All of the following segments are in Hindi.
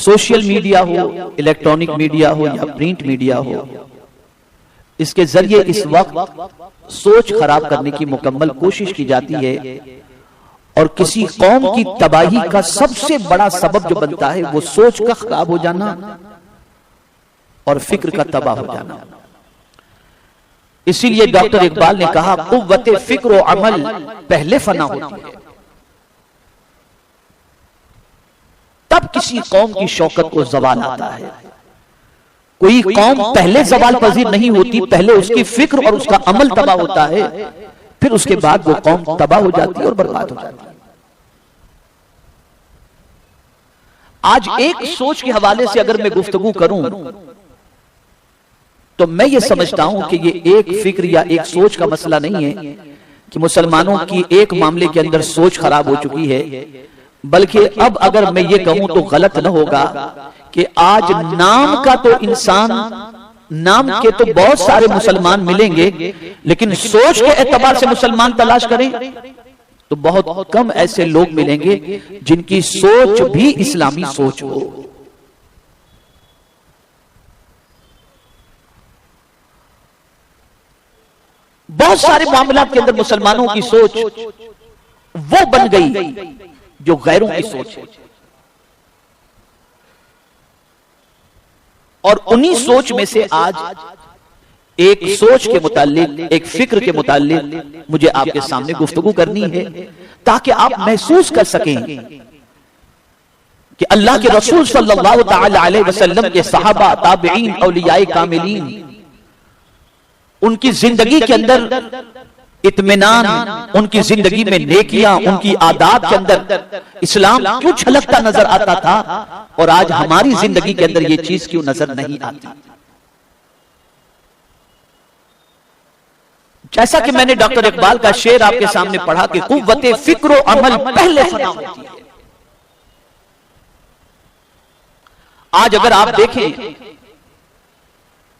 सोशल मीडिया हो, इलेक्ट्रॉनिक मीडिया हो या प्रिंट मीडिया हो, इसके जरिए इस वक्त सोच खराब करने की मुकम्मल कोशिश की जाती है। और किसी कौम की तबाही का सबसे बड़ा सबब जो बनता है वो सोच का खराब हो जाना और फिक्र का तबाह हो जाना। इसीलिए डॉक्टर इकबाल ने कहा, कुव्वते फिक्र और अमल पहले फना होती है, तब किसी कौम की शौकत को जवाल आता है। कोई कौम पहले जवाल पजीर नहीं होती, पहले उसकी फिक्र और उसका अमल तबाह होता है, फिर उसके बाद वो कौम तबाह हो जाती है और बर्बाद हो जाती है। आज एक सोच के हवाले से अगर मैं गुफ्तगू करूं तो मैं ये समझता हूं कि ये एक फिक्र या एक सोच का मसला नहीं है कि मुसलमानों की एक मामले के अंदर सोच खराब हो चुकी है, बल्कि अब अगर मैं ये कहूं तो गलत न होगा कि आज नाम का तो इंसान, नाम के तो बहुत सारे मुसलमान मिलेंगे, लेकिन सोच के एतबार से मुसलमान तलाश करें तो बहुत कम ऐसे लोग मिलेंगे जिनकी सोच भी इस्लामी सोच हो। बहुत सारे मामलात के अंदर मुसलमानों की सोच वो बन गई जो गैरों की सोच है, और उन्हीं सोच में से आज एक सोच के मुताल्लिक, एक फिक्र के मुताल्लिक मुझे आपके सामने गुफ्तगू करनी है, ताकि आप महसूस कर सकें कि अल्लाह के रसूल सल्लल्लाहु तआला अलैहि वसल्लम के सहाबा, ताबईन, औलियाए कामिलीन, उनकी जिंदगी के अंदर इत्मीनान, उनकी जिंदगी में नेकियां, उनकी आदात के अंदर इस्लाम क्यों झलकता नजर आता था, और आज हमारी जिंदगी के अंदर ये चीज क्यों नजर नहीं आती। जैसा कि मैंने डॉक्टर इकबाल का शेर आपके सामने पढ़ा कि कुव्वते फिक्र अमल पहले फना होती है। आज अगर आप देखें,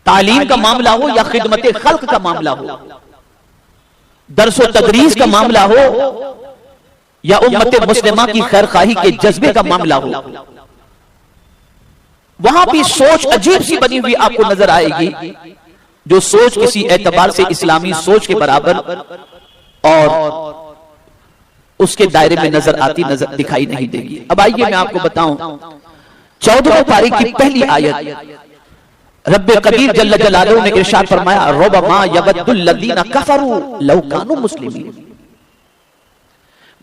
तालीम का मामला हो या खिदमत खल्क का मामला हो, दरसो तदरीस का मामला हो या उम्मत मुस्लिमा की खैरखाही के जज्बे का मामला हो, वहां भी सोच अजीब सी बनी हुई आपको नजर आएगी, जो सोच किसी एतबार से इस्लामी सोच के बराबर और उसके दायरे में नजर आती नजर दिखाई नहीं देगी। अब आइए मैं आपको बताऊं, 14 तारीख की पहली आयत रब्बे कबीर जल्ल जलालहू ने इरशाद फरमाया, रुबमा यवद्दुल लज़ीना कफरू लौ कानू मुस्लिमीन।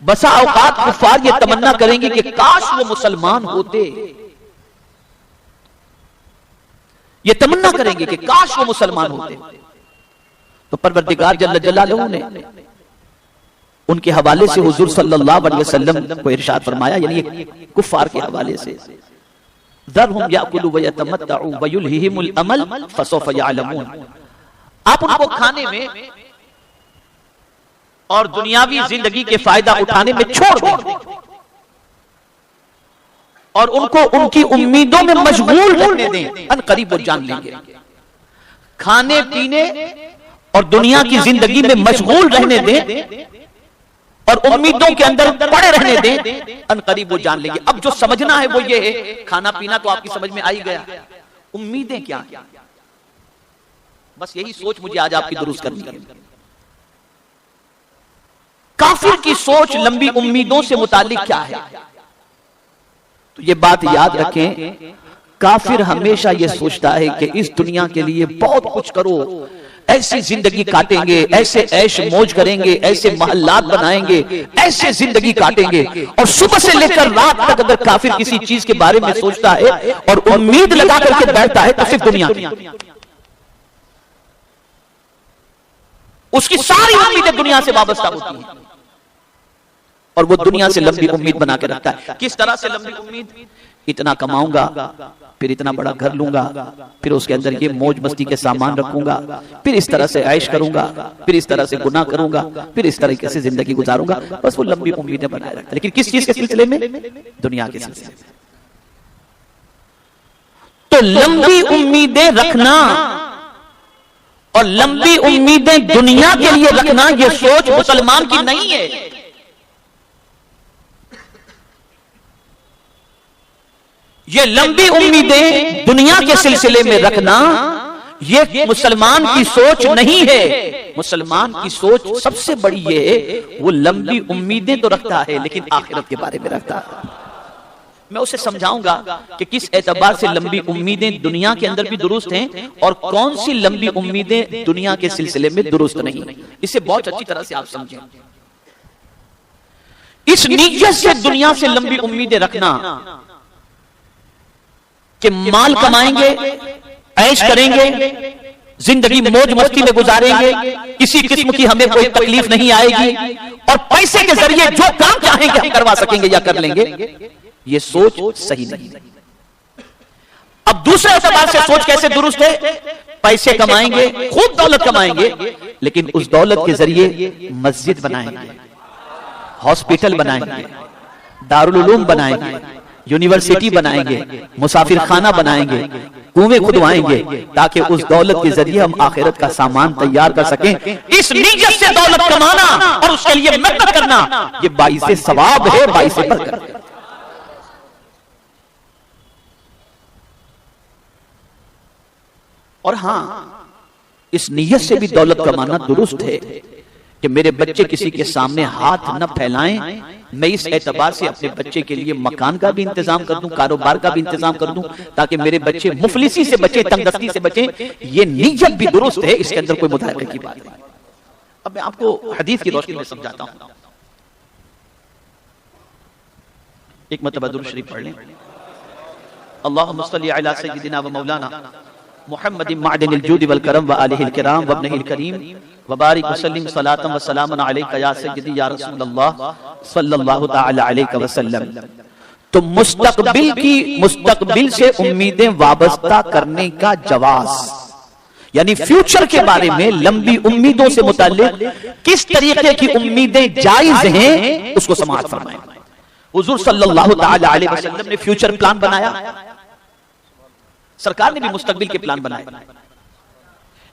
बसा औकात कुफार ये तमन्ना करेंगे कि काश वो मुसलमान होते, ये तमन्ना करेंगे कि काश वो मुसलमान होते। तो परवरदिगार जल्ल जलालहू ने उनके हवाले से हुजूर सल्लल्लाहु अलैहि वसल्लम को इरशाद फरमाया, यानी कुफार के हवाले से, ज़रहुम याकुलू व यतमत्तउ व युल्हिहिमुल अमल फसौफ यअलमून। आप उनको खाने में और दुनियावी जिंदगी के फायदा उठाने में छोड़ दें और उनको उनकी उम्मीदों में मशगूल रहने दें, अनकरीब वो जान लेंगे। खाने पीने और दुनिया की जिंदगी में मशगूल रहने दें और उम्मीदों के अंदर पड़े रहने दें, अनकरीब वो जान लेंगे। अब जो समझना है वो ये है, खाना पीना तो आपकी समझ में आ ही गया, उम्मीदें क्या? बस यही सोच मुझे आज आपकी दुरुस्त करनी है। काफिर की सोच लंबी उम्मीदों से मुतालिक क्या है? तो ये बात याद रखें, काफिर हमेशा ये सोचता है कि इस दुनिया के लिए बहुत कुछ करो, ऐसी जिंदगी काटेंगे, ऐसे ऐश मौज करेंगे, ऐसे महल्लात बनाएंगे, ऐसे जिंदगी काटेंगे। और सुबह से लेकर रात तक अगर काफिर किसी चीज के बारे में सोचता है और उम्मीद लगा करके बैठता है तो सिर्फ दुनिया की, उसकी सारी उम्मीदें दुनिया से वाबस्ता होती हैं और वो दुनिया से लंबी उम्मीद बना के रखता है। किस तरह से लंबी उम्मीद? इतना कमाऊंगा, फिर इतना बड़ा घर लूंगा, फिर उसके अंदर ये मौज मस्ती के सामान रखूंगा, फिर इस तरह से ऐश करूंगा, फिर इस तरह से गुनाह करूंगा, फिर इस तरीके से जिंदगी गुजारूंगा। बस वो लंबी उम्मीदें बनाए रखता है, लेकिन किस चीज के सिलसिले में? दुनिया के सिलसिले में। तो लंबी उम्मीदें रखना और लंबी उम्मीदें दुनिया के लिए रखना, यह सोच मुसलमान की नहीं है। ये लंबी उम्मीदें दुनिया के सिलसिले में रखना, ये मुसलमान की सोच नहीं है। मुसलमान की सोच सबसे बड़ी ये है, वो लंबी उम्मीदें तो रखता है लेकिन आखिरत के बारे में रखता है। मैं उसे समझाऊंगा कि किस एतबार से लंबी उम्मीदें दुनिया के अंदर भी दुरुस्त हैं और कौन सी लंबी उम्मीदें दुनिया के सिलसिले में दुरुस्त नहीं। इसे बहुत अच्छी तरह से आप समझें। इस नीयत से दुनिया से लंबी उम्मीदें रखना कि माल कमाएंगे, ऐश करेंगे, जिंदगी मौज मस्ती में गुजारेंगे, किसी किस्म की हमें कोई तकलीफ नहीं आएगी और पैसे के जरिए जो काम चाहेंगे हम करवा सकेंगे या कर लेंगे, ये सोच सही नहीं। अब दूसरे एतबार से सोच कैसे दुरुस्त है? पैसे कमाएंगे, खूब दौलत कमाएंगे, लेकिन उस दौलत के जरिए मस्जिद बनाएंगे, हॉस्पिटल बनाएंगे, दारुल उलूम बनाएंगे, यूनिवर्सिटी बनाएंगे, मुसाफिर खाना बनाएंगे, कुएं खुदवाएंगे, ताकि उस दौलत के जरिए हम आखिरत का सामान तैयार कर सकें। इस नीयत से दौलत कमाना और उसके लिए मेहनत करना, ये बाइसे सवाब है, बाइसे बरकत है। और हां, इस नीयत से भी दौलत कमाना दुरुस्त है कि मेरे बच्चे किसी के सामने हाथ न फैलाएं। मैं इस एतबार से अपने बच्चे के लिए मकान का भी इंतजाम कर दूं, कारोबार का भी इंतजाम कर दूं, ताकि मेरे बच्चे मुफलिसी से बचे, तंगदस्ती से बचे। ये नीयत भी दुरुस्त है, इसके अंदर कोई मुदाखले की बात नहीं। अब मैं आपको हदीस की रोशनी में समझाता हूं। एक मरतबा दुरूद शरीफ पढ़ लें। अल्लाहुम्मा सल्ली अला सय्यिदिना व मौलाना मुहम्मद मादिनिल जूद वल करम व आलिहिल किराम व इब्निहिल करीम व बारिक व सल्लिम सलातन व सलामन अलैका या सय्यदी या रसूलल्लाह सल्लल्लाहु तआला अलैहि वसल्लम। तो मुस्तकबिल से उम्मीदें वाबस्ता करने का जवाज, यानी फ्यूचर के बारे में लंबी उम्मीदों से मुताल्लिक किस तरीके की उम्मीदें जायज हैं, उसको समाअत फरमाएं। हुजूर सल्लल्लाहु तआला अलैहि वसल्लम ने फ्यूचर प्लान बनाया, सरकार ने भी मुस्तकबिल के प्लान बनाए,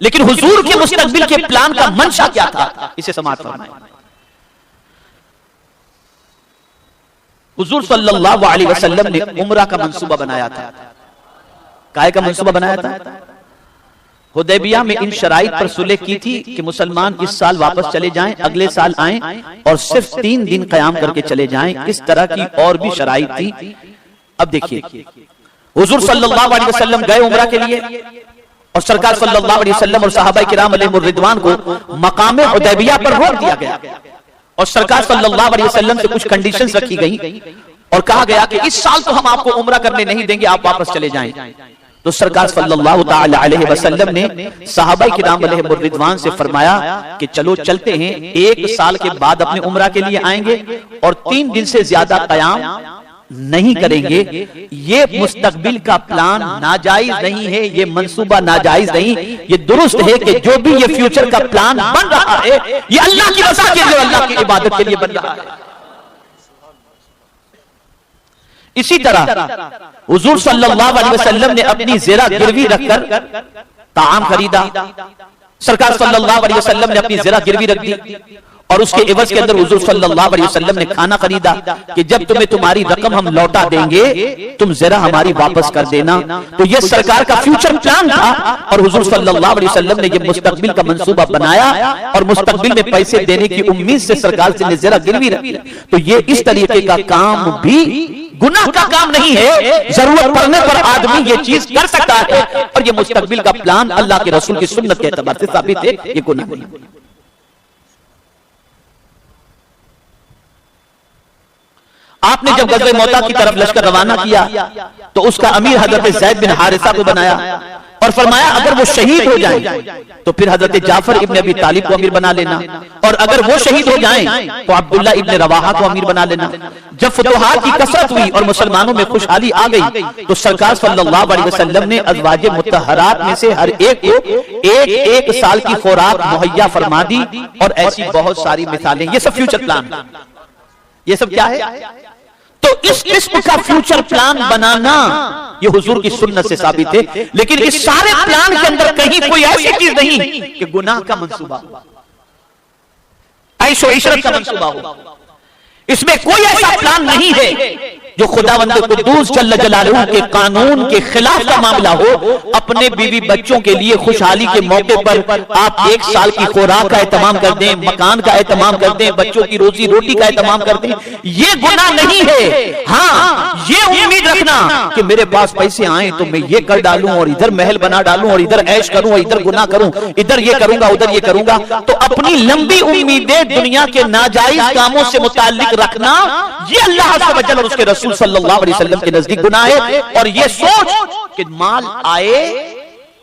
लेकिन हुजूर के मुस्तकबिल के प्लान का मंशा क्या था, इसे समाअत फरमाएं। हुजूर सल्लल्लाहु अलैहि वसल्लम ने उम्रा का मंसूबा बनाया था। काहे का मंसूबा बनाया था? हुदैबिया में इन शराइत पर सुलह की थी कि मुसलमान इस साल वापस चले जाएं, अगले साल आएं और सिर्फ 3 दिन क़याम करके चले जाएं। इस तरह की और भी शराइत थी। अब देखिए, हुजूर सल्लल्लाहु अलैहि वसल्लम गए उम्रा के लिए और सरकार सल्लल्लाहु अलैहि वसल्लम और सहाबाए किराम अलैहिमुर रिदवान को मकाम हुदैबिया पर रोक दिया गया और सरकार सल्लल्लाहु अलैहि वसल्लम से कुछ कंडीशंस रखी गई और कहा गया कि इस साल तो हम आपको उम्रा करने नहीं देंगे, आप वापस चले जाएं। तो सरकार सल्लल्लाहु तआला अलैहि वसल्लम ने सहाबाए किराम अलैहिमुर रिदवान से फरमाया कि चलो चलते हैं, 1 साल के बाद अपने उम्रा के लिए आएंगे और 3 दिन से ज्यादा क़याम नहीं करेंगे। ये मुस्तकबिल का प्लान नाजायज नहीं है, ये मंसूबा नाजायज नहीं, ये दुरुस्त है कि जो भी ये फ्यूचर का प्लान बन रहा है ये अल्लाह की रज़ा के लिए, अल्लाह की इबादत के लिए बन रहा है। इसी तरह हुजूर सल्लल्लाहु अलैहि वसल्लम ने अपनी ज़रा गिरवी रखकर ताम खरीदा। सरकार सल्लल्लाहु अलैहि वसल्लम ने अपनी ज़रा गिरवी रख दी और उसके एवज के अंदर हुजूर सल्लल्लाहु अलैहि वसल्लम ने खाना खरीदा कि जब तुम्हें तुम्हारी रकम हम लौटा देंगे तुम जरा हमारी वापस कर देना। तो ये सरकार का फ्यूचर प्लान था और हुजूर सल्लल्लाहु अलैहि वसल्लम ने ये मुस्तकबिल का मंसूबा बनाया और मुस्तकबिल में पैसे देने की उम्मीद से सरकार से जरा गिरवी रखी। तो ये इस तरीके का काम भी गुनाह का काम नहीं है, जरूरत पड़ने पर आदमी ये चीज कर सकता है और ये मुस्तकबिल का प्लान अल्लाह के रसूल की सुन्नत के एतबार से साबित है, ये गुनाह नहीं। आपने जब गज़वे मौता की तरफ लश्कर रवाना किया तो उसका अमीर हजरत ज़ैद बिन हारिसा को बनाया और फरमाया अगर वो शहीद हो जाएं तो फिर हजरत जाफर इब्न अबी तालिब को अमीर बना लेना और अगर वो शहीद हो जाएं तो अब्दुल्ला इब्न रवाहा को अमीर बना लेना। जब फतूहात की कसरत हुई और मुसलमानों में खुशहाली आ गई तो सरकार सल्लल्लाहु अलैहि वसल्लम ने अज़वाजे मुत्तहरात में से हर एक को एक साल की खुराक मुहैया फरमा दी और ऐसी बहुत सारी मिसालें। ये सब फ्यूचर प्लान, ये सब क्या है? तो इस किस्म का फ्यूचर प्लान बनाना ये हुजूर की सुन्नत से साबित है, लेकिन इस सारे प्लान के अंदर कहीं कोई ऐसी चीज नहीं कि गुनाह का मंसूबा हो, ऐशो इशरत का मंसूबा हो। इसमें कोई ऐसा प्लान नहीं है जो खुदावंद कुद्दूस जल्ल जलालहू के कानून के खिलाफ का मामला हो, अपने बीवी बच्चों के लिए खुशहाली के मौके पर आप 1 साल की खुराक का एहतमाम कर दें, मकान का एहतमाम कर दें, बच्चों की रोजी रोटी का एहतमाम कर दें, ये गुनाह नहीं है। हाँ, ये उम्मीद रखना कि मेरे पास पैसे आए तो मैं ये कर डालूं और इधर महल बना डालूं और इधर ऐश करूं और इधर गुनाह करूं, इधर ये करूंगा उधर ये करूंगा, तो अपनी लंबी उम्मीदें दुनिया के नाजायज कामों से मुताल्लिक रखना, ये अल्लाह सुब्हानहू व तआला और उसके रसूल सल्लल्लाहु अलैहि वसल्लम के नजदीक गुनाह है। और ये सोच कि माल आए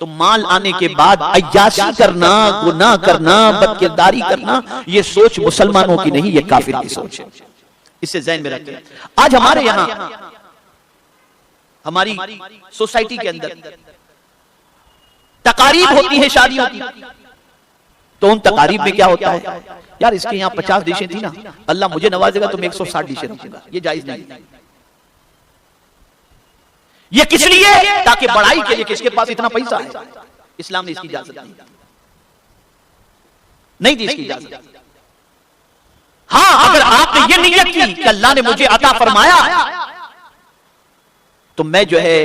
तो माल आने के बाद अय्याशी करना, गुनाह करना, बदकिरदारी करना, ये सोच मुसलमानों की नहीं, ये काफिर की सोच है। इसे ज़हन में रखें। आज हमारे यहां हमारी सोसाइटी के अंदर तकारीब होती है शादियों की, तो उन तकारीब में क्या होता है, यार इसके यहाँ 50 डिशें थी ना, अल्लाह मुझे नवाजेगा तो मैं 160 डिशें रखूंगा, ये जायज नहीं। ये किस लिए? ताकि बड़ाई के लिए, किसके पास इतना पैसा है। इस्लाम ने इसकी इजाजत नहीं दी, इसकी इजाजत। हाँ, अगर आपने ये नियत की कि अल्लाह ने मुझे अता फरमाया तो मैं जो है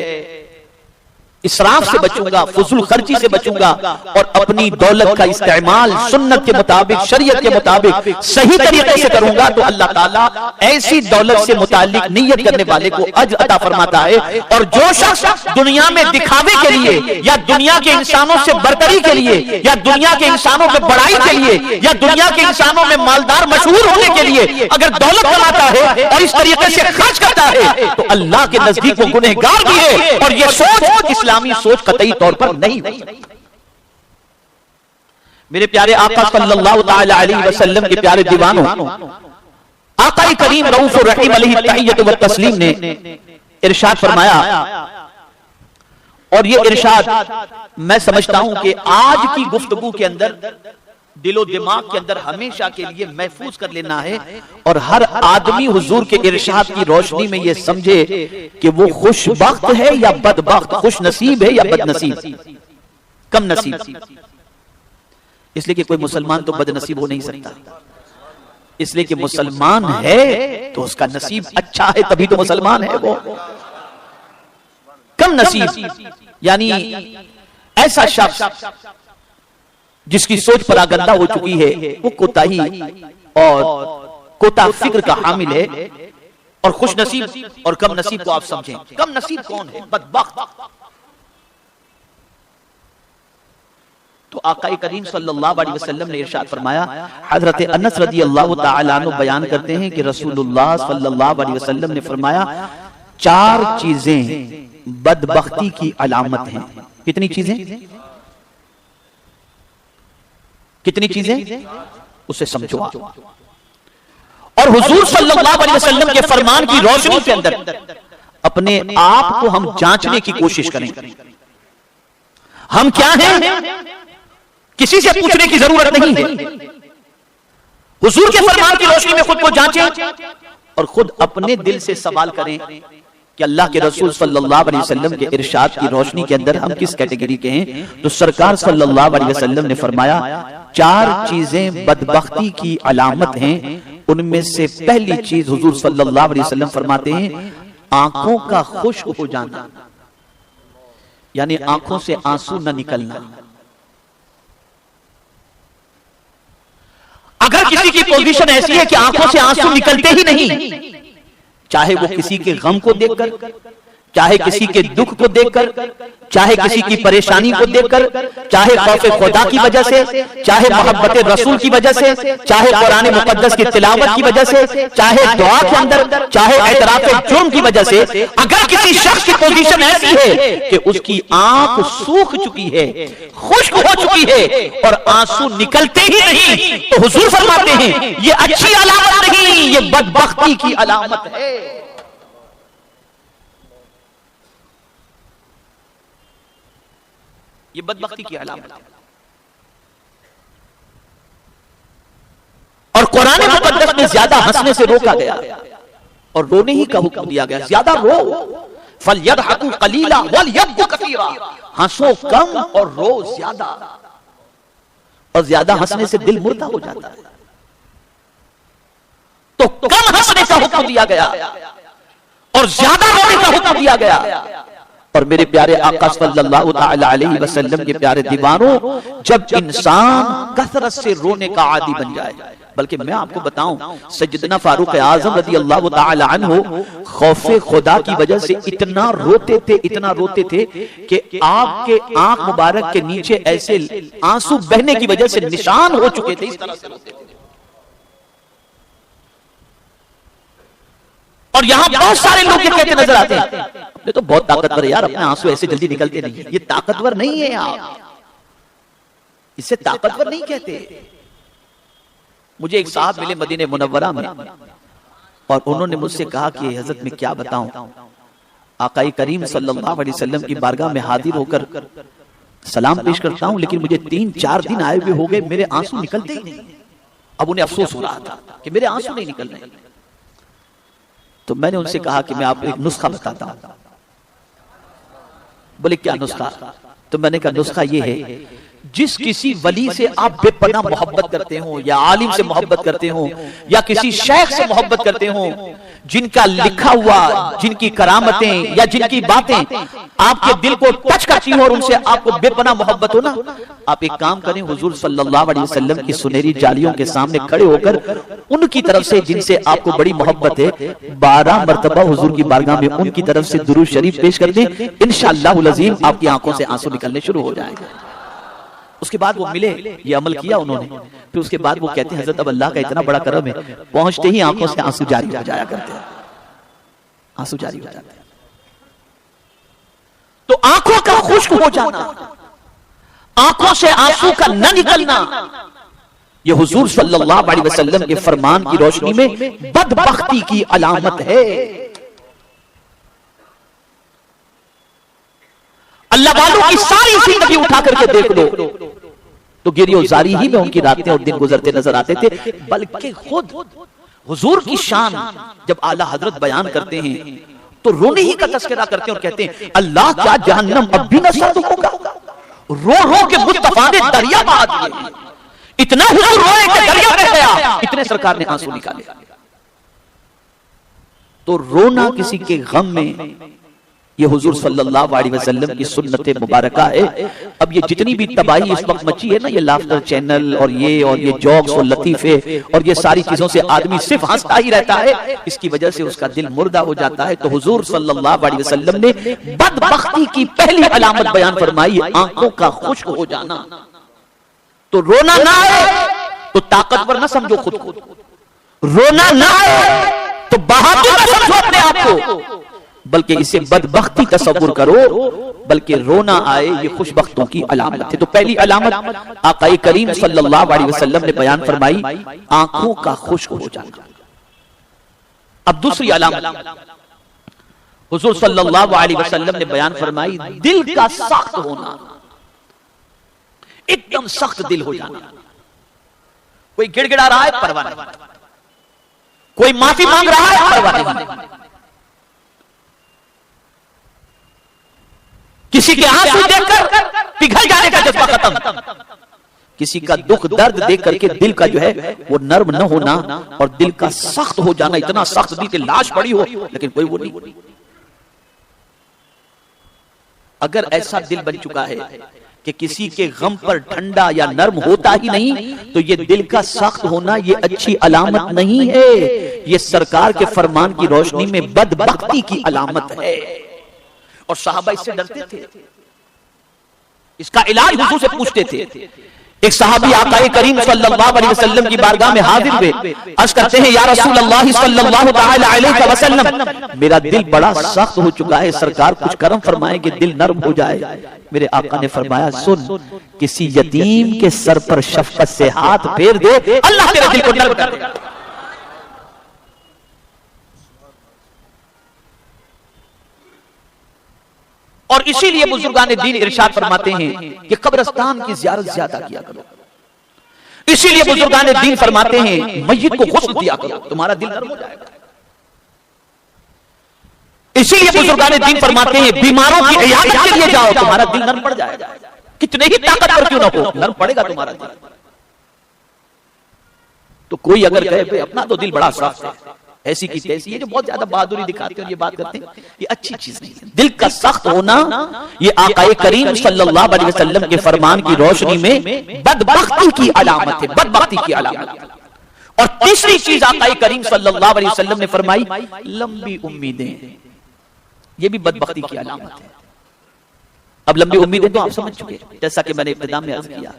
इसराफ से बचूंगा, फुजूल खर्ची से बचूंगा और अपनी दौलत का इस्तेमाल सुन्नत के मुताबिक, शरीयत के मुताबिक सही तरीके से करूंगा, तो अल्लाह ताला ऐसी दौलत से मुताल्लिक नियत करने वाले को अज्र अता फरमाता है। और जो शख्स दुनिया में दिखावे के लिए या दुनिया के इंसानों से बरतरी के लिए या दुनिया के इंसानों में बड़ाई के लिए या दुनिया के इंसानों में मालदार मशहूर होने के लिए अगर दौलत कमाता है और इस तरीके से खर्च करता है, तो अल्लाह के नजदीक वो गुनहगार भी है। और ये सोच इस्लामी सोच कतई तौर पर नहीं हो सकती। मेरे प्यारे आका सल्लल्लाहु तआला अलैहि वसल्लम के प्यारे दीवानों, आका करीम रऊफ रहीम अलैहि तहियत व तस्लीम ने इरशाद फरमाया, और ये इरशाद मैं समझता हूं कि आज की गुफ्तगू के अंदर, दिलो दिमाग के अंदर हमेशा के लिए महफूज कर लेना है। और हर आदमी हुजूर के इरशाद की रोशनी में यह समझे कि वो खुशबख्त है या बदबख्त, खुश नसीब है या बदनसीब, कम नसीब। इसलिए कि कोई मुसलमान तो बदनसीब हो नहीं सकता, इसलिए कि मुसलमान है तो उसका नसीब अच्छा है, तभी तो मुसलमान है। वो कम नसीब यानी ऐसा शख्स जिसकी सोच परागंदा हो चुकी है, वो कोताही और कोता फिक्र का हामिल है। और खुश नसीब और कम नसीब को आप समझें। कम नसीब कौन है? बदबख्त। तो आका करीम सल्लल्लाहु अलैहि वसल्लम ने इरशाद फरमाया, हजरत अनस रज़ियल्लाहु तआला अन्हु बयान करते हैं कि रसूलुल्लाह सल्लल्लाहु अलैहि वसल्लम ने फरमाया, 4 चीजें बदबख्ती की अलामत हैं। कितनी चीजें? कितनी चीजें? उसे समझो। और हुजूर सल्लल्लाहु अलैहि वसल्लम के फरमान की रोशनी के अंदर अपने आप को हम जांचने की कोशिश करें। हम क्या हैं? किसी से पूछने की जरूरत नहीं है। हुजूर के फरमान की रोशनी में खुद को जांचें और खुद अपने दिल से सवाल करें कि अल्लाह के रसूल सल्लल्लाहु अलैहि वसल्लम के इरशाद की रोशनी के अंदर हम किस कैटेगरी के हैं। तो सरकार सल्लल्लाहु अलैहि वसल्लम ने फरमाया, 4 चीजें बदबख्ती की अलामत हैं। उनमें से पहली चीज हुजूर सल्लल्लाहु अलैहि वसल्लम फरमाते हैं, आंखों का खुश्क हो जाना, यानी आंखों से आंसू न निकलना। अगर किसी की पोजीशन ऐसी है कि आंखों से आंसू निकलते ही नहीं, चाहे वो किसी के गम को देखकर, चाहे किसी के दुख को देखकर, चाहे किसी की परेशानी को देखकर, चाहे खौफ खुदा की वजह से, चाहे मोहब्बत रसूल की वजह से, चाहे कुरान मुकद्दस की तिलावत की वजह से, चाहे दुआ के अंदर, चाहे एतराफ जुर्म की वजह से, अगर किसी शख्स की पोजीशन ऐसी है कि उसकी आंख सूख चुकी है, खुश्क हो चुकी है और आंसू निकलते ही नहीं, तो हुजूर फरमाते हैं ये अच्छी अलामत नहीं, ये बदबख्ती की अलामत है। ये बदबख्ती की अलामत है। और कुरान मुकद्दस में ज्यादा हंसने से रोका गया और रोने ही का हुक्म दिया गया। ज्यादा रो, फलयदहकू कलीला वलयबकू कसीरा, हंसो कम और रो ज्यादा। और ज्यादा हंसने से दिल मुर्दा हो जाता है, तो कम हंसने का हुक्म दिया गया और ज्यादा रोने का हुक्म दिया गया। और मेरे प्यारे आका सल्लल्लाहु तआला अलैहि वसल्लम के प्यारे दीवानों, जब इंसान कसरत से रोने का आदी बन जाए, बल्कि मैं आपको बताऊं, सैयदना फारूक आजम रज़ी अल्लाह तआला अन्हु खौफे खुदा की वजह से इतना रोते थे कि आपके आंख मुबारक के नीचे ऐसे आंसू बहने की वजह से निशान हो चुके थे। इस तरह से रोते थे। और यहां बहुत सारे लोग ये कहते नजर आते हैं, ये तो बहुत ताकतवर है यार, अपने आंसू ऐसे जल्दी निकलते नहीं। ये ताकतवर नहीं है आप, इसे ताकतवर नहीं कहते। मुझे एक साहब मिले मदीने मुनव्वरा में, और उन्होंने मुझसे कहा कि हजरत मैं क्या बताऊं, आकाई करीम सल्लल्लाहु अलैहि वसल्लम की बारगाह में हाजिर होकर सलाम पेश करता हूं, लेकिन मुझे 3-4 दिन आए हुए हो गए, मेरे आंसू निकलते ही नहीं। अब उन्हें अफसोस हो रहा था कि मेरे आंसू नहीं निकल रहे। तो मैंने उनसे कहा कि मैं आपको एक नुस्खा बताता हूं। बोले क्या नुस्खा? तो मैंने कहा नुस्खा ये है, जिस किसी वली से आप बेपनाह मोहब्बत करते हो, या आलिम से मोहब्बत करते हो, या किसी शेख से मोहब्बत करते हो, जिनका लिखा हुआ, जिनकी करामतें या जिनकी बातें आपके दिल को टच करती हो और उनसे आपको बेपनाह मोहब्बत हो ना, आप एक काम करें, हुजूर सल्लल्लाहु अलैहि वसल्लम की सुनहरी जालियों के सामने खड़े होकर उनकी तरफ से, जिनसे आपको बड़ी मोहब्बत है, 12 मरतबा हुजूर की बारगाह में उनकी तरफ से दुरूद शरीफ पेश कर दें। इंशाअल्लाहुल अज़ीम आपकी आंखों से आंसू निकलने शुरू हो जाएंगे। उसके बाद वो मिले, ये अमल किया उन्होंने, फिर उसके बाद वो कहते हैं हजरत अब अल्लाह का इतना बड़ा करम है, पहुंचते ही आंखों से आंसू जारी हो जाया करते हैं, आंसू जारी हो जाते हैं। तो आंखों का खुश्क हो जाना, आंखों से आंसू का न निकलना, ये हुजूर सल्लल्लाहु अलैहि वसल्लम के फरमान की रोशनी में बदबख्ती की अलामत है। अल्लाह वालों की सारी जिंदगी उठा करके देख लो तो गिरियोजारी ही में उनकी रातें और दिन गुजरते नजर आते थे। बल्कि खुद हुजूर की शान जब आला हजरत बयान करते हैं तो रोने ही का तस्करा करते हैं और कहते हैं अल्लाह क्या जहन्नम अब भी न सर्द होगा। रो रो के मुस्तफा ने दरिया बहा दिए, इतना हुजूर रोए कि दरिया बह गया, इतने सरकार ने आंसू निकाले। तो रोना किसी के गम में ये हुजूर सल्लल्लाहु अलैहि वसल्लम की सुन्नत मुबारका है। अब ये जितनी भी तबाही इस वक्त मची है ना, ये लाफ्टर चैनल और ये जोक्स और लतीफे और ये सारी चीजों से आदमी सिर्फ हंसता ही रहता है, इसकी वजह से उसका दिल मुर्दा हो जाता है। तो हुजूर सल्लल्लाहु अलैहि वसल्लम ने बदबख्ती की पहली अलामत बयान फरमाई, आंखों का खुश्क हो जाना। तो रोना ना आए तो ताकतवर ना समझो खुद को, रोना ना आए तो बहादुर ना समझो अपने आप को, बल्कि इसे बदबख्ती तसव्वुर करो। बल्कि रोना आए ये खुशबख्तों की अलामत है। तो पहली अलामत आक़ाए करीम सल्लल्लाहु अलैहि वसल्लम ने बयान फरमाई, आंखों का खुश्क हो जाना। अब दूसरी अलामत हुजूर सल्लल्लाहु अलैहि वसल्लम ने बयान फरमाई, दिल का सख्त होना, एकदम सख्त दिल हो जाना। कोई गिड़गिड़ा रहा है परवाह नहीं, कोई माफी मांग रहा है परवाह नहीं, किसी के आंसू देखकर पिघल जाने का जज्बा खत्म, किसी का दुख दर्द देख करके दिल का जो है वो नर्म न होना और दिल का सख्त हो जाना, इतना सख्त दिल कि लाश पड़ी हो लेकिन कोई वो नहीं। अगर ऐसा दिल बन चुका है कि किसी के गम पर ठंडा या नर्म होता ही नहीं, तो ये दिल का सख्त होना ये अच्छी अलामत नहीं है, ये सरकार के फरमान की रोशनी में बदबख्ती की अलामत है। और सहाबा इससे डरते थे, इसका इलाज हुजूर से पूछते थे। एक सहाबी आक़ाए करीम सल्लल्लाहु अलैहि वसल्लम की बारगाह में हाजिर हुए, अर्ज़ करते हैं या रसूल अल्लाह सल्लल्लाहु तआला अलैहि वसल्लम, मेरा दिल बड़ा सख्त हो चुका है, सरकार कुछ करम फरमाएं कि दिल नर्म हो जाए। मेरे आका ने फरमाया, सुन, किसी यतीम के सर पर शफकत से हाथ फेर दे, अल्लाह तेरे दिल को नर्म कर देगा। और इसीलिए बुजुर्गान दीन इरशाद फरमाते हैं कि कब्रिस्तान की ज़ियारत ज्यादा किया करो। इसीलिए बुजुर्गान दीन फरमाते हैं मय्यत को गुस्ल दिया करो, तुम्हारा दिल नर्म हो जाएगा। इसीलिए बुजुर्गान दीन फरमाते हैं बीमारों की इयादत के लिए जाओ, तुम्हारा दिल नर्म पड़ जाएगा। कितने ही ताकतवर क्यों ना हो, नर्म पड़ेगा तुम्हारा दिल। तो कोई अगर कहे अपना तो दिल बड़ा सख्त है, ऐसी की तैसी, ये जो बहुत ज्यादा बहादुरी दिखाते हैं और ये बात करते हैं, ये अच्छी चीज नहीं है। दिल का सख्त होना ये आकाए करीम सल्लल्लाहु अलैहि वसल्लम के फरमान की रोशनी में बदबख्ती की अलामत है, बदबख्ती की अलामत है। और तीसरी चीज आकाए करीम सल्लल्लाहु अलैहि वसल्लम ने फरमाई, लंबी उम्मीदें, ये भी बदबख्ती की अलामत है। अब लंबी उम्मीदें तो आप समझ चुके, जैसा कि मैंने इब्तिदा में अर्ज किया,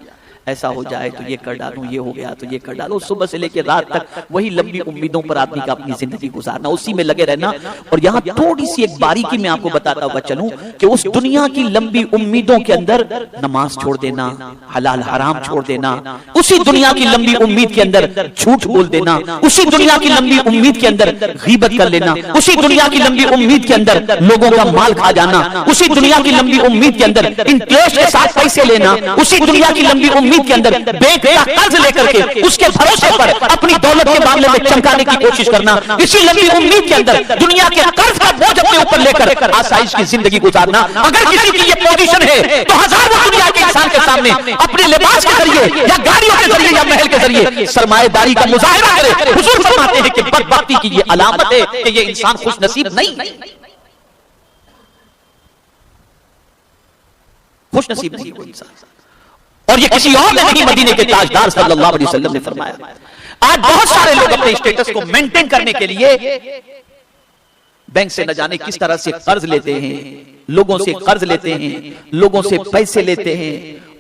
ऐसा हो जाए तो ये कर डालूं, ये हो गया तो ये कर डालो, सुबह से लेकर रात तक वही लंबी उम्मीदों पर आदमी का अपनी जिंदगी गुजारना, उसी में लगे रहना। और यहाँ थोड़ी सी एक बारीकी मैं आपको बताता हुआ चलूं कि उस दुनिया की लंबी उम्मीदों के अंदर नमाज छोड़ देना, हलाल हराम छोड़ देना, उसी दुनिया की लंबी उम्मीद के अंदर झूठ बोल देना, उसी दुनिया की लंबी उम्मीद के अंदर गीबत कर लेना, उसी दुनिया की लंबी उम्मीद के अंदर लोगों का माल खा जाना, उसी दुनिया की लंबी उम्मीद के अंदर इंटरेस्ट के साथ पैसे लेना, उसी दुनिया की लंबी उम्मीद के अंदर बैंक का कर्ज लेकर के उसके भरोसे पर अपनी दौलत के मामले में चमकाने की कोशिश करना, इसी लंबी उम्मीद के अंदर दुनिया के कर्ज का बोझ अपने ऊपर लेकर आसाइश की जिंदगी गुजारना। अगर किसी की ये पोजीशन है तो हजारों दुनिया के इंसान के सामने अपने लिबास के जरिए या गाड़ियों के जरिए या महल के जरिए सरमाएदारी का मुजाहिरा करे। हुजूर फरमाते हैं कि बदबख्ती की ये अलामत है कि ये इंसान खुश नसीब नहीं, खुश नसीब नहीं कोई इंसान। और ये किसी और ने नहीं, मदीने के ताजदार सल्लल्लाहु अलैहि वसल्लम ने फरमाया। आज बहुत सारे लोग अपने स्टेटस को मेंटेन करने के लिए बैंक से न जाने किस तरह से कर्ज लेते हैं, लोगों से कर्ज लेते हैं, लोगों से पैसे लेते हैं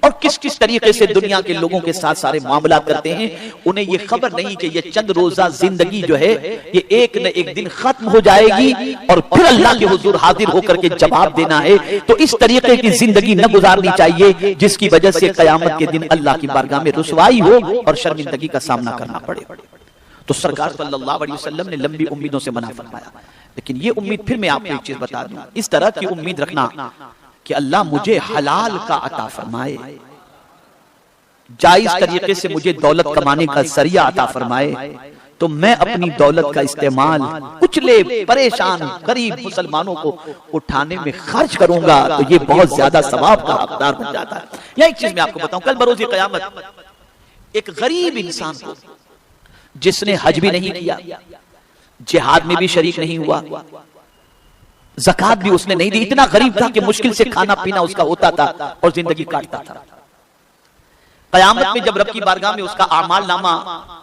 और किस किस तरीके से दुनिया के लोगों के साथ सारे मामला करते हैं। उन्हें ये खबर नहीं कि ये चंद रोजा जिंदगी जो है ये एक न एक दिन खत्म हो जाएगी और फिर अल्लाह के हुजूर हाजिर होकर के जवाब देना है। तो इस तरीके की जिंदगी न गुजारनी चाहिए जिसकी वजह से कयामत के दिन अल्लाह की बारगाह में रुसवाई हो और शर्मिंदगी का सामना करना पड़े। तो सरकार सल्लल्लाहु अलैहि वसल्लम ने लंबी उम्मीदों से मना फरमाया। लेकिन ये उम्मीद, फिर मैं आपको एक चीज बता दूं, इस तरह की उम्मीद रखना कि अल्लाह मुझे हलाल का अता फरमाए, जायज तरीके से मुझे दौलत कमाने का जरिया अता फरमाए, तो मैं अपनी दौलत का इस्तेमाल कुचले परेशान गरीब मुसलमानों को उठाने में खर्च करूंगा, तो ये बहुत ज्यादा सवाब का हकदार बन जाता है। यह एक चीज मैं आपको बताऊं, कल बरोज़ क़यामत एक गरीब इंसान को जिसने हज भी नहीं किया, जिहाद में भी शरीक नहीं हुआ, ज़कात भी उसने नहीं दी, इतना गरीब था कि मुश्किल से खाना पीना उसका होता था और जिंदगी काटता था। क़यामत में जब रब की बारगाह में उसका आमाल नामा,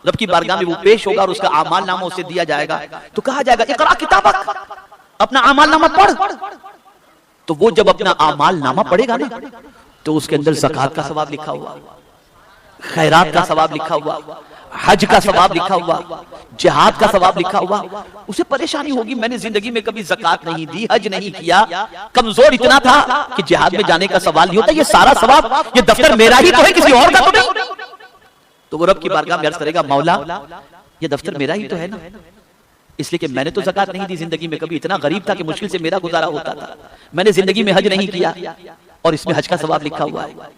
रब की बारगाह में वो पेश होगा और उसका आमाल नामा उसे दिया जाएगा, तो कहा जाएगा इक़रा किताबक, अपना आमाल नामा पढ़। तो वो जब अपना आमाल नामा पढ़ेगा ना, तो उसके अंदर ज़कात का सवाब लिखा हुआ, खैरात का सवाब लिखा हुआ, हज का सवाब लिखा हुआ, जिहाद का सवाब लिखा हुआ। उसे परेशानी होगी, मैंने जिंदगी में कभी ज़कात नहीं दी, हज नहीं किया, कमजोर इतना था कि जिहाद में जाने का सवाल नहीं होता, ये सारा सवाब ये दफ्तर मेरा ही तो है, किसी और का तो नहीं। तो वो रब की बारगाह में अर्ज करेगा, मौला ये दफ्तर मेरा ही तो है ना, इसलिए कि मैंने तो ज़कात नहीं दी जिंदगी में कभी, इतना गरीब था कि मुश्किल से मेरा गुजारा होता था, मैंने जिंदगी में हज नहीं किया और इसमें हज का सवाब लिखा हुआ है।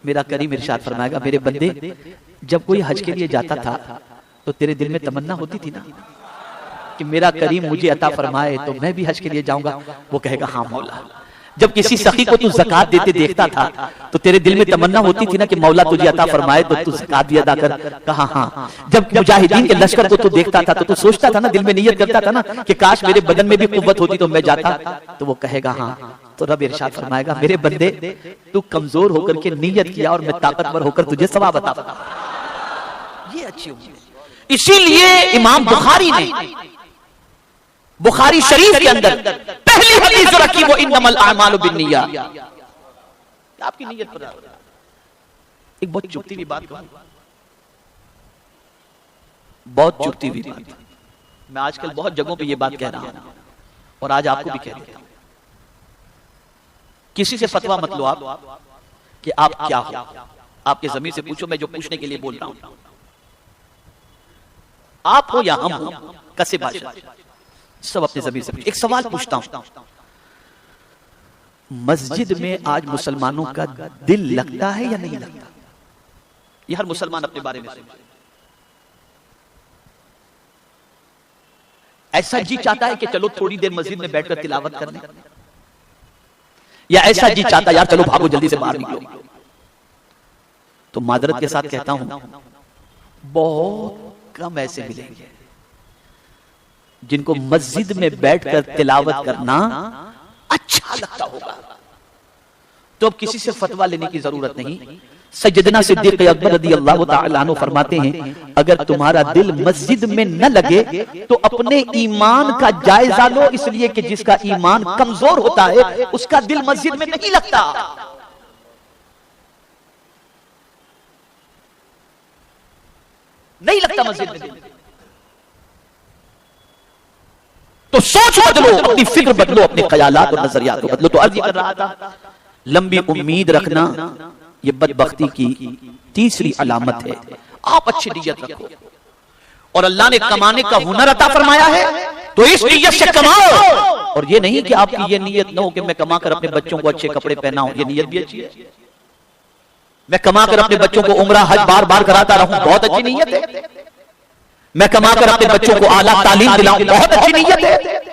मेरा करीम इरशाद फरमाएगा, मेरे बंदे जब कोई हज के लिए जाता था तो तेरे दिल में तमन्ना होती थी ना कि मेरा करीम मुझे अता फरमाए तो मैं भी हज के लिए जाऊंगा। वो कहेगा हाँ मौला। जब किसी सखी को तू ज़कात देते देखता था तो तेरे दिल में तमन्ना होती थी ना कि मौला तुझे अता फरमाए तो तू ज़कात भी अदा कर। कहा हाँ। जब मुजाहिदीन के लश्कर को तू देखता था तो तू सोचता था ना, दिल में नियत करता था ना कि काश मेरे बदन में भी कुव्वत होती तो मैं जाता, तो वो कहेगा हाँ। तो रब इरशाद फरमाएगा, मेरे बंदे तू कमजोर होकर के नियत किया और मैं ताकतवर होकर तुझे सवाब अता फरमाया। ये अच्छी उम्मीद। इसीलिए इमाम बुखारी ने बुखारी शरीफ के अंदर पहली हदीस जो रखी वो इन्नमल अमालु बिन्नियात, आपकी नियत पर। एक बहुत चुभती हुई बात कहूं, बहुत चुभती हुई बात, मैं आजकल बहुत जगहों पे ये बात कह रहा हूं और आज आपको भी कह देता हूं। किसी से फतवा मत लो आप कि आप क्या हो, आपके ज़मीर से पूछो, मैं जो पूछने के लिए बोल रहा हूं। आप हो या हम हो, कसे बादशाह, सब अपने ज़मीर से पूछो। एक सवाल पूछता हूं, मस्जिद में आज मुसलमानों का दिल लगता है या नहीं लगता? ये हर मुसलमान अपने बारे में सोचे। ऐसा जी चाहता है कि चलो थोड़ी देर मस्जिद में बैठकर तिलावत कर लें, या ऐसा जी चाहता यार चलो भागो जल्दी से बाहर निकलो? तो मादरत के साथ कहता हूं बहुत कम ऐसे मिलेंगे। जिनको मस्जिद में बैठकर तिलावत करना अच्छा लगता होगा, तो अब किसी से फतवा लेने की जरूरत नहीं। सैयदना सिद्दीक़ अकबर रज़ियल्लाहु ताला अन्हु फरमाते हैं, अगर तुम्हारा दिल मस्जिद में न लगे तो अपने ईमान का जायजा लो, इसलिए कि जिसका ईमान कमजोर होता है उसका दिल मस्जिद में नहीं लगता। नहीं लगता मस्जिद में। तो सोच बदलो, अपनी फिक्र बदलो, अपने ख्यालात और नजरियात को बदलो। तो अर्ज कर रहा था, लंबी उम्मीद रखना ये बदबख्ती की तीसरी अलामत है। आप अच्छी नीयत रखो, और अल्लाह ने कमाने का हुनर अता फरमाया है तो इस नीयत से कमाओ। और ये नहीं कि आपकी ये नीयत न हो कि मैं कमाकर अपने बच्चों को अच्छे कपड़े पहनाऊं, ये नीयत भी अच्छी है। मैं कमाकर अपने बच्चों को उम्रा हज बार बार कराता रहूं, बहुत अच्छी नीयत है। मैं कमाकर अपने बच्चों को आला तालीम दिलाऊं, बहुत अच्छी नीयत है।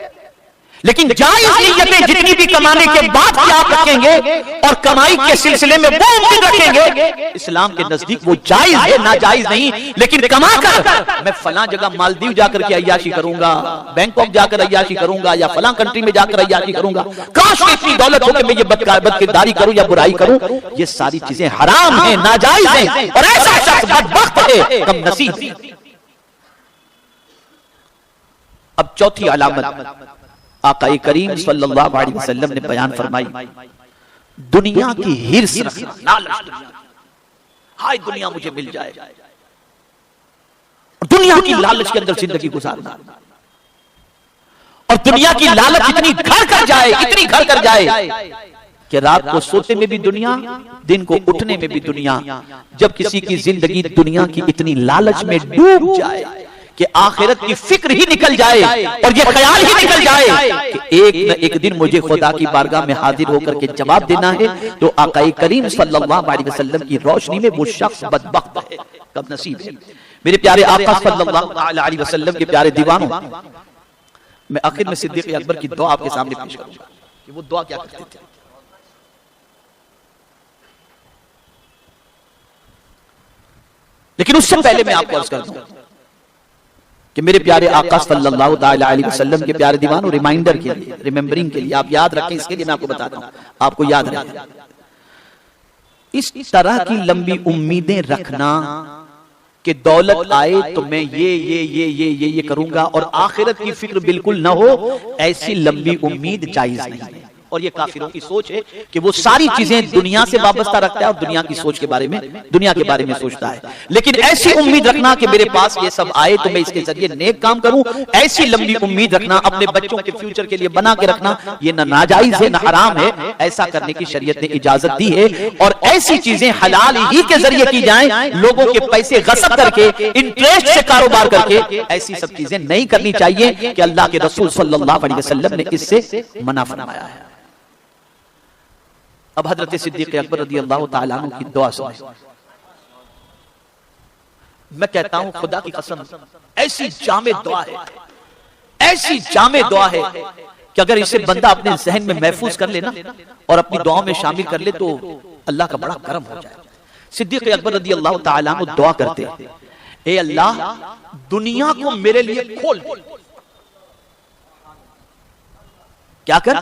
लेकिन जायज नीयतें जितनी भी कमाने के बाद भी आप रखेंगे और कमाई के सिलसिले में वो उम्मीद रखेंगे, इस्लाम के नजदीक वो जायज है, नाजायज नहीं। लेकिन कमाकर मैं फलां जगह मालदीव जाकर के अय्याशी करूंगा, बैंकॉक जाकर अय्याशी करूंगा, या फलां कंट्री में जाकर अय्याशी करूंगा, काश इतनी दौलत हो कि मैं ये बदकिरदारी करूं या बुराई करूं, ये सारी चीजें हराम है, नाजायज है। और ऐसा शख्स बदबख्त है, कम नसीब। अब चौथी अलामत आका करीम सल्लल्लाहु अलैहि वसल्लम ने बयान फरमाई, दुनिया की हिर्स रखना, लालच दुनिया, हाय दुनिया मुझे मिल जाए, दुनिया की लालच के अंदर जिंदगी गुजारना। और दुनिया की लालच इतनी घर कर जाए, इतनी घर कर जाए कि रात को सोते में भी दुनिया, दिन को उठने में भी दुनिया। जब किसी की जिंदगी दुनिया की इतनी लालच में डूब जाए कि आखिरत की फिक्र ही निकल जाए और ये ख्याल ही निकल जाए कि एक न एक दिन मुझे खुदा की बारगाह में हाजिर होकर के जवाब देना है, तो आका करीम सल्लल्लाहु अलैहि वसल्लम की रोशनी में वो शख्स बदबख्त है, कब नसीब है। मेरे प्यारे आका सल्लल्लाहु अलैहि वसल्लम के प्यारे दीवानों, मैं आखिर में सिद्दीक़ अकबर की दुआ आपके सामने पेश करूंगा कि वो दुआ क्या करते थे। लेकिन उससे पहले मैं आपको अर्ज कर दूं कि मेरे प्यारे आका सल्लल्लाहु अलैहि वसल्लम के प्यारे दीवानों, रिमाइंडर के लिए, रिमेंबरिंग के लिए, आप याद रखें, इसके लिए मैं आपको बताता हूं, आपको याद रखें। इस तरह की लंबी उम्मीदें रखना कि दौलत आए तो मैं ये करूंगा और आखिरत की फिक्र बिल्कुल ना हो, ऐसी लंबी उम्मीद जायज नहीं है। और ये काफिरों की सोच है कि वो सारी चीजें दुनिया से वाबस्ता रखता है और दुनिया की सोच के बारे में, दुनिया के बारे में सोचता है। लेकिन ऐसी उम्मीद रखना कि मेरे पास ये सब आए तो मैं इसके जरिए नेक काम करूं, ऐसी लंबी उम्मीद रखना, अपने बच्चों के फ्यूचर के लिए बना के रखना, ये ना नाजायज है ना हराम है। ऐसा करने की शरीयत ने इजाजत दी है। और ऐसी चीजें हलाल ही के जरिए की जाएं, लोगों के पैसे गसब करके, इंटरेस्ट से कारोबार करके, ऐसी सब चीजें नहीं करनी चाहिए कि अल्लाह के रसूल सल्लल्लाहु अलैहि वसल्लम ने इससे मना फरमाया है। अब हजरत सिद्दीक़ अकबर रज़ियल्लाहु ताला अन्हु की दुआ सुने। मैं कहता हूं खुदा की कसम, ऐसी जामे दुआ है, ऐसी जामे दुआ है कि अगर इसे बंदा अपने जहन में महफूज कर लेना और अपनी दुआ में शामिल कर ले तो अल्लाह का बड़ा करम हो जाए। सिद्दीक़ अकबर रज़ियल्लाहु ताला अन्हु दुआ करते, ए अल्लाह दुनिया को मेरे लिए खोल दे। क्या कर?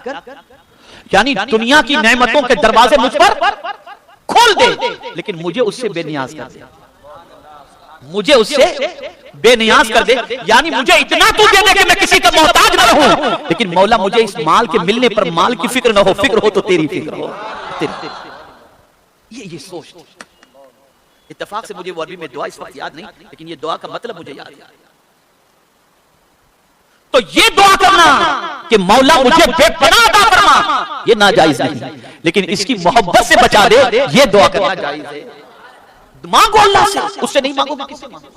यानी दुनिया की नेमतों के दरवाजे मुझ पर खोल दे, लेकिन मुझे उससे बेनियाज कर दे, मुझे उससे बेनियाज कर दे। यानी मुझे इतना तू दे दे कि मैं किसी का मोहताज न रहूं, लेकिन मौला मुझे इस माल के मिलने पर माल की फिक्र न हो, फिक्र हो तो तेरी फिक्र हो। ये सोच थी। इत्तेफाक से मुझे वो अरबी में दुआ इस वक्त याद नहीं, लेकिन ये दुआ का मतलब मुझे याद है। तो ये दुआ करना कि मौला मुझे बेपनाह अता फरमा, ये नाजायज नहीं, लेकिन इसकी मोहब्बत से बचा दे, ये दुआ करना जायज है। मांगो अल्लाह से, उससे नहीं मांगो किससे मांगो?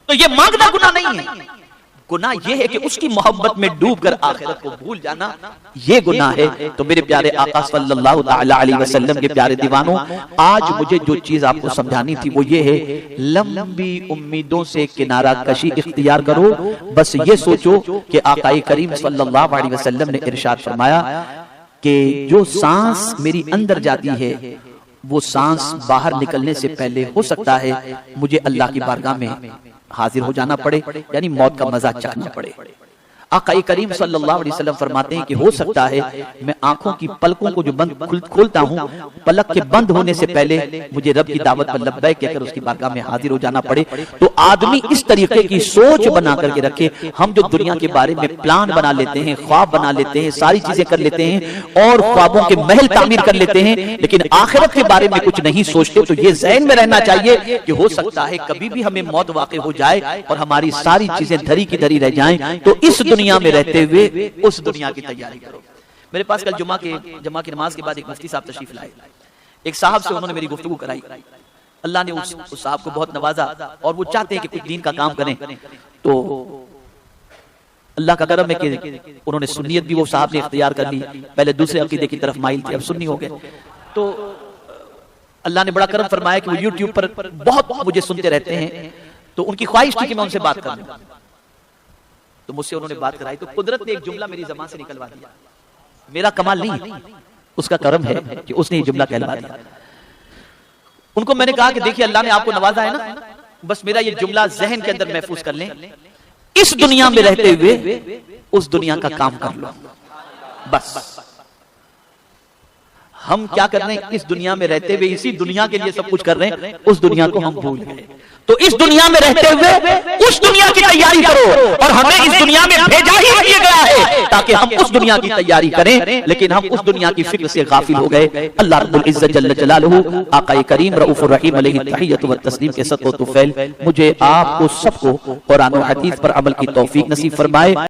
तो ये मांगना गुनाह नहीं है। गुनाह यह है कि उसकी मोहब्बत में डूबकर आखिरत को भूल जाना, ये गुनाह है। तो मेरे प्यारे आका सल्लल्लाहु अलैहि वसल्लम के प्यारे दीवानों, आज मुझे जो चीज आपको समझानी थी वो ये है, लंबी उम्मीदों से किनारा कशी इख्तियार करो। बस ये सोचो कि आका करीम सल्लल्लाहु अलैहि वसल्लम ने इरशाद फरमाया कि जो सांस मेरी अंदर जाती है वो सांस बाहर निकलने से पहले हो सकता है मुझे अल्लाह की बारगाह में हाजिर हो जाना पड़े, यानी मौत का मजा चखना पड़े। आका करीम सल्लल्लाहु अलैहि वसल्लम फरमाते हैं कि हो सकता है मैं आंखों की पलकों को जो बंद खोलता हूँ, पलक के बंद होने से पहले मुझे रब की दावत पर लब्बैक कहकर उसकी बारगाह में हाजिर हो जाना पड़े। तो आदमी इस तरीके की सोच बना करके रखे। हम जो दुनिया के बारे में प्लान बना लेते हैं, ख्वाब बना लेते हैं, सारी चीजें कर लेते हैं और ख्वाबों के महल तामीर कर लेते हैं, लेकिन आखिरत के बारे में कुछ नहीं सोचते। तो ये ज़हन में रहना चाहिए कि हो सकता है कभी भी हमें मौत वाक़ई हो जाए और हमारी सारी चीजें धरी की धरी रह जाएं। तो इस दुनिया में रहते हुए उस दुनिया की तैयारी करो। मेरे पास कल जुमा की नमाज के बाद एक मुफ्ती साहब तशरीफ लाए। एक साहब से उन्होंने मेरी गुफ्तगू कराई। अल्लाह ने उस साहब को बहुत नवाजा और वो चाहते हैं कि कुछ दीन का काम करें। तो अल्लाह का करम है कि उन्होंने सुन्नियत भी वो साहब ने इख्तियार कर ली। पहले दूसरे अकीदे की तरफ माइल थे, अब सुन्नी हो गए। तो अल्लाह ने बड़ा करम फरमाया कि वो यूट्यूब पर बहुत मुझे सुनते रहते हैं। तो उनकी ख्वाहिश थी कि मैं उनसे बात करूं। तो मुझसे उन्होंने बात कराई तो कुदरत ने एक जुमला मेरी ज़बान से निकलवा दिया। मेरा कमाल नहीं, उसका करम है कि उसने ये जुमला कहलवा दिया। उनको मैंने कहा कि देखिए अल्लाह ने आपको नवाजा है ना, बस मेरा ये जुमला ज़हन के अंदर महफूज कर लें, इस दुनिया में रहते हुए उस दुनिया का काम कर लो। बस हम क्या कर रहे हैं, इस दुनिया में रहते हुए इसी दुनिया के लिए सब कुछ कर रहे हैं, उस दुनिया को हम भूल गए। तो इस दुनिया में रहते हुए उस दुनिया की तैयारी करो। और हमें इस दुनिया में भेजा ही किया गया है ताकि हम उस दुनिया की तैयारी करें, लेकिन हम उस दुनिया की फिक्र से गाफिल हो गए। अल्लाह रब्बुल इज्जत जल्ल जलालहू आका करीम रऊफुर रहीम अलैहि तहियतु व तस्लीम के सदक़े तुफैल मुझे आपको सबको कुरान और हदीस पर अमल की तौफीक नसीब फरमाए।